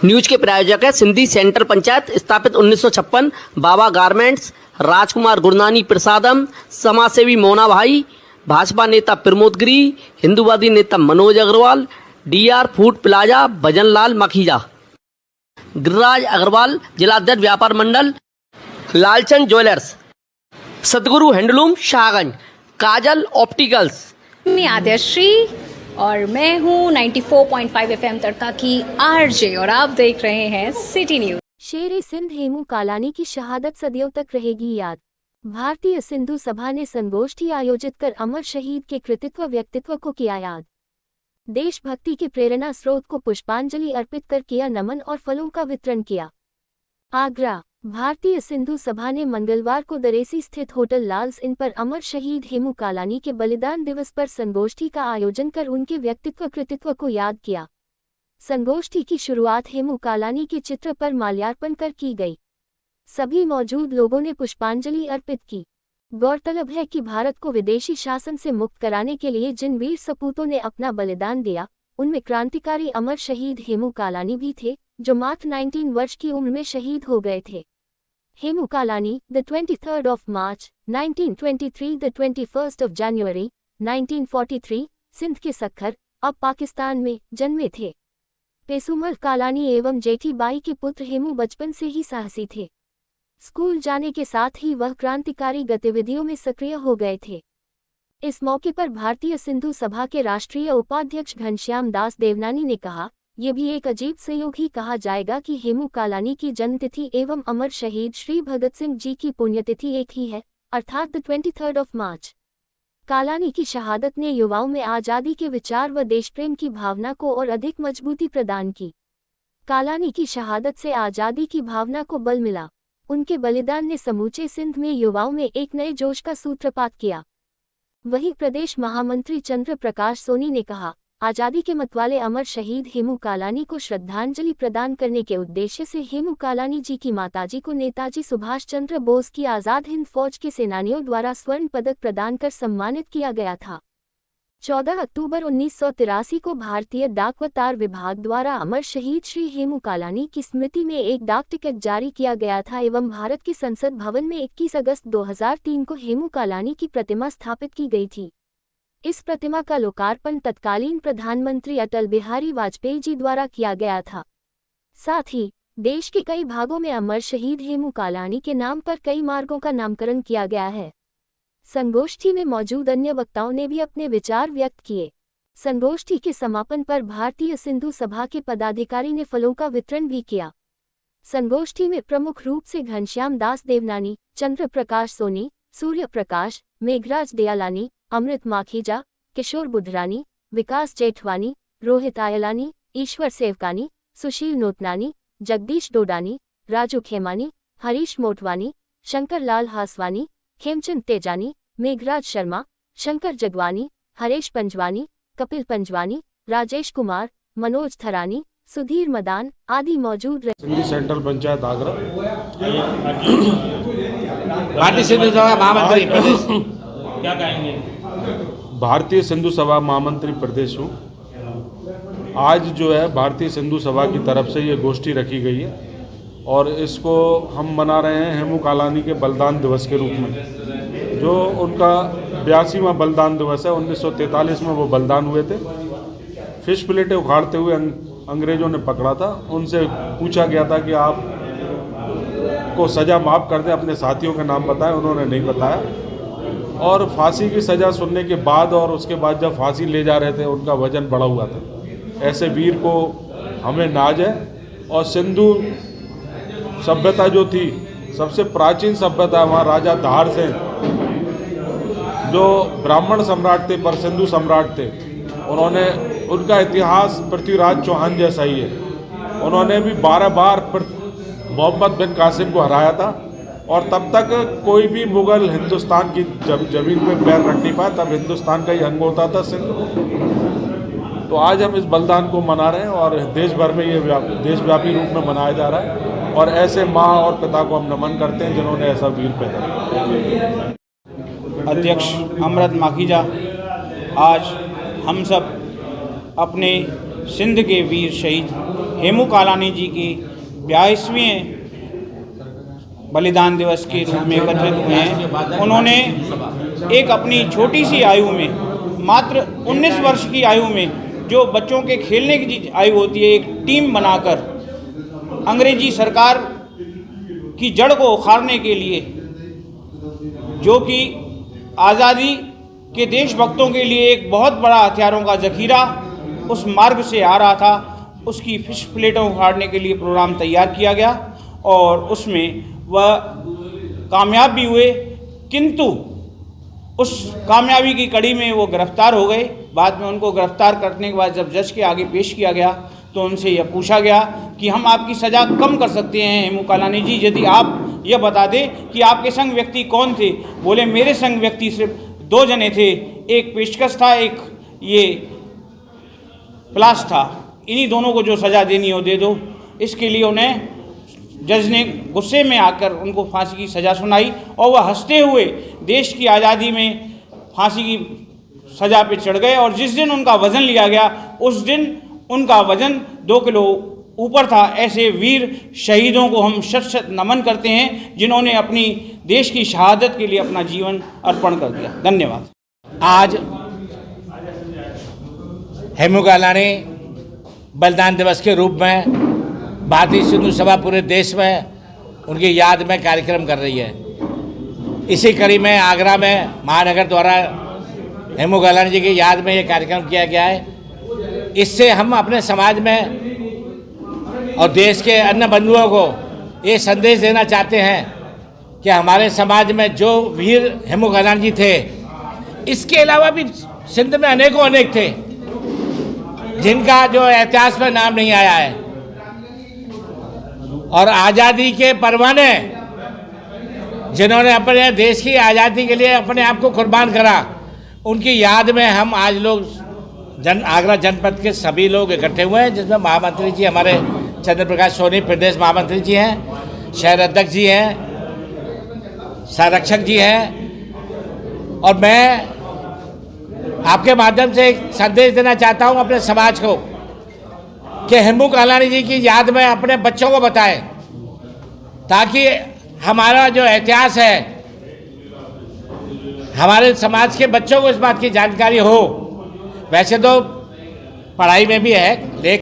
News के प्रायोजक है सिंधी सेंटर पंचायत, स्थापित 1956, बाबा गारमेंट्स, राजकुमार गुरनानी प्रसादम, समाजसेवी मोना भाई, भाजपा नेता प्रमोद गिरी, हिंदूवादी नेता Manoj Agarwal, DR food plaza, Bhajanlal Makhija, Giriraj Agarwal, जिलाध्यक्ष व्यापार मंडल, Lalchand jewellers, Sadguru handloom Shahganj, Kajal opticals. मैं आद्यश्री और मैं हूँ 94.5 FM तड़का की आरजे और आप देख रहे हैं सिटी न्यूज। शेर सिंध हेमू कालानी की शहादत सदियों तक रहेगी याद। भारतीय सिंधु सभा ने संगोष्ठी आयोजित कर अमर शहीद के कृतित्व व्यक्तित्व को किया याद। देशभक्ति के प्रेरणा स्रोत को पुष्पांजलि अर्पित कर किया नमन और फलों का वितरण किया। आगरा, भारतीय सिंधु सभा ने मंगलवार को दरेसी स्थित होटल लाल्स इन पर अमर शहीद हेमू कालानी के बलिदान दिवस पर संगोष्ठी का आयोजन कर उनके व्यक्तित्व कृतित्व को याद किया। संगोष्ठी की शुरुआत हेमू कालानी के चित्र पर माल्यार्पण कर की गई। सभी मौजूद लोगों ने पुष्पांजलि अर्पित की। गौरतलब है कि भारत को विदेशी शासन से मुक्त कराने के लिए जिन वीर सपूतों ने अपना बलिदान दिया, उनमें क्रांतिकारी अमर शहीद हेमू कालानी भी थे, जो मात्र 19 वर्ष की उम्र में शहीद हो गए थे। Hemu Kalani, the 23rd of March, 1923, the 21st of January, 1943, Sindh के सक्खर, अब पाकिस्तान में, जन्मे थे। पेसुमल कालानी एवं जेठी बाई के पुत्र हेमू बचपन से ही साहसी थे। स्कूल जाने के साथ ही वह क्रांतिकारी गतिविधियों में सक्रिय हो गए थे। इस मौके पर भारतीय सिंधु सभा के राष्ट्रीय उपाध्यक्ष घनश्याम दास देवनानी ने कहा, ये भी एक अजीब संयोग ही कहा जाएगा कि हेमू कालानी की जन्मतिथि एवं अमर शहीद श्री भगत सिंह जी की पुण्यतिथि एक ही है, अर्थात the 23rd of March। Kalani की शहादत ने युवाओं में आज़ादी के विचार व देशप्रेम की भावना को और अधिक मजबूती प्रदान की। कालानी की शहादत से आज़ादी की भावना को बल मिला। उनके बलिदान ने समूचे सिंध में युवाओं में एक नए जोश का सूत्रपात किया। वहीं प्रदेश महामंत्री चंद्र प्रकाश सोनी ने कहा, आज़ादी के मतवाले अमर शहीद हेमू कालानी को श्रद्धांजलि प्रदान करने के उद्देश्य से हेमू कालानी जी की माताजी को नेताजी सुभाष चंद्र बोस की आज़ाद हिंद फौज के सेनानियों द्वारा स्वर्ण पदक प्रदान कर सम्मानित किया गया था। 14 अक्टूबर 1983 को भारतीय डाक व तार विभाग द्वारा अमर शहीद श्री हेमू कालानी की स्मृति में एक डाक टिकट जारी किया गया था एवं भारत के संसद भवन में 21 अगस्त 2003 को हेमू कालानी की प्रतिमा स्थापित की गई थी। इस प्रतिमा का लोकार्पण तत्कालीन प्रधानमंत्री अटल बिहारी वाजपेयी जी द्वारा किया गया था। साथ ही देश के कई भागों में अमर शहीद हेमू कालानी के नाम पर कई मार्गों का नामकरण किया गया है। संगोष्ठी में मौजूद अन्य वक्ताओं ने भी अपने विचार व्यक्त किए। संगोष्ठी के समापन पर भारतीय सिंधु सभा के पदाधिकारी ने फलों का वितरण भी किया। संगोष्ठी में प्रमुख रूप से घनश्याम दास देवनानी, चंद्र प्रकाश सोनी, सूर्य प्रकाश, मेघराज दयालानी, अमृत माखीजा, किशोर बुधरानी, विकास जेठवानी, रोहित आयलानी, ईश्वर सेवकानी, सुशील नोतनानी, जगदीश डोडानी, राजू खेमानी, हरीश मोटवानी, शंकर लाल हासवानी, खेमचंद तेजानी, मेघराज शर्मा, शंकर जगवानी, हरेश पंजवानी, कपिल पंजवानी, राजेश कुमार, मनोज थरानी, सुधीर मदान आदि मौजूद रहे। सिंधी सेंट्रल पंचायत आगरा। भारतीय सिंधु सभा महामंत्री प्रदेश क्या कहेंगे? भारतीय सिंधु सभा महामंत्री प्रदेश हूँ। आज जो है भारतीय सिंधु सभा की तरफ से ये गोष्ठी रखी गई है और इसको हम मना रहे हैं हेमू कालानी के बलिदान दिवस के रूप में, जो उनका 82वां बलिदान दिवस है। 1943 में वो बलिदान हुए थे। फिश प्लेटें उखाड़ते हुए अंग्रेज़ों ने पकड़ा था। उनसे पूछा गया था कि आप को सज़ा माफ़ कर दें, अपने साथियों का नाम बताएं। उन्होंने नहीं बताया और फांसी की सज़ा सुनने के बाद और उसके बाद जब फांसी ले जा रहे थे उनका वजन बढ़ा हुआ था। ऐसे वीर को हमें नाज है। और सिंधु सभ्यता जो थी, सबसे प्राचीन सभ्यता, वहाँ राजा धार से जो ब्राह्मण सम्राट थे पर सिंधु सम्राट थे, उन्होंने उनका इतिहास पृथ्वीराज चौहान जैसा ही है। उन्होंने भी 12 बार मोहम्मद बिन कासिम को हराया था और तब तक कोई भी मुग़ल हिंदुस्तान की ज़मीन पे पैर रख नहीं पाया। तब हिंदुस्तान का ही अंग होता था सिंध। तो आज हम इस बलिदान को मना रहे हैं और देश भर में ये देशव्यापी रूप में मनाया जा रहा है और ऐसे माँ और पिता को हम नमन करते हैं जिन्होंने ऐसा वीर पैदा किया। अध्यक्ष अमृत माखीजा, आज हम सब अपने सिंध के वीर शहीद हेमू कालानी जी की 22वें बलिदान दिवस के रूप में एकत्रित हुए हैं। उन्होंने एक अपनी छोटी सी आयु में, मात्र 19 वर्ष की आयु में, जो बच्चों के खेलने की आयु होती है, एक टीम बनाकर अंग्रेजी सरकार की जड़ को उखाड़ने के लिए, जो कि आज़ादी के देशभक्तों के लिए एक बहुत बड़ा हथियारों का जखीरा उस मार्ग से आ रहा था, उसकी फिश प्लेटों उखाड़ने के लिए प्रोग्राम तैयार किया गया और उसमें वह कामयाब भी हुए। किंतु उस कामयाबी की कड़ी में वो गिरफ्तार हो गए। बाद में उनको गिरफ्तार करने के बाद जब जज के आगे पेश किया गया तो उनसे यह पूछा गया कि हम आपकी सज़ा कम कर सकते हैं हेमू कालानी जी, यदि आप यह बता दें कि आपके संग व्यक्ति कौन थे। बोले मेरे संग व्यक्ति सिर्फ 2 जने थे, एक पेशकश था, एक ये प्लास था। इन्हीं दोनों को जो सज़ा देनी हो दे दो। इसके लिए उन्हें जज ने गुस्से में आकर उनको फांसी की सज़ा सुनाई और वह हंसते हुए देश की आज़ादी में फांसी की सज़ा पे चढ़ गए। और जिस दिन उनका वज़न लिया गया उस दिन उनका वज़न 2 किलो ऊपर था। ऐसे वीर शहीदों को हम शत शत नमन करते हैं जिन्होंने अपनी देश की शहादत के लिए अपना जीवन अर्पण कर दिया। धन्यवाद। आज हेमू कालानी बलिदान दिवस के रूप में भारतीय सिंधु सभा पूरे देश में उनकी याद में कार्यक्रम कर रही है। इसी कड़ी में आगरा में महानगर द्वारा हेमू कालानी जी की याद में ये कार्यक्रम किया गया है। इससे हम अपने समाज में और देश के अन्य बंधुओं को ये संदेश देना चाहते हैं कि हमारे समाज में जो वीर हेमू कालानी जी थे, इसके अलावा भी सिंध में अनेक थे जिनका जो इतिहास में नाम नहीं आया है। और आज़ादी के परवाने जिन्होंने अपने देश की आज़ादी के लिए अपने आप को कुर्बान करा, उनकी याद में हम आज लोग आगरा जनपद के सभी लोग इकट्ठे हुए हैं, जिसमें महामंत्री जी हमारे चंद्र प्रकाश सोनी प्रदेश महामंत्री जी हैं, शहर अध्यक्ष जी हैं, संरक्षक जी हैं। और मैं आपके माध्यम से एक संदेश देना चाहता हूं अपने समाज को कि हेमू कालानी जी की याद में अपने बच्चों को बताएं, ताकि हमारा जो इतिहास है, हमारे समाज के बच्चों को इस बात की जानकारी हो। वैसे तो पढ़ाई में भी है, लेकिन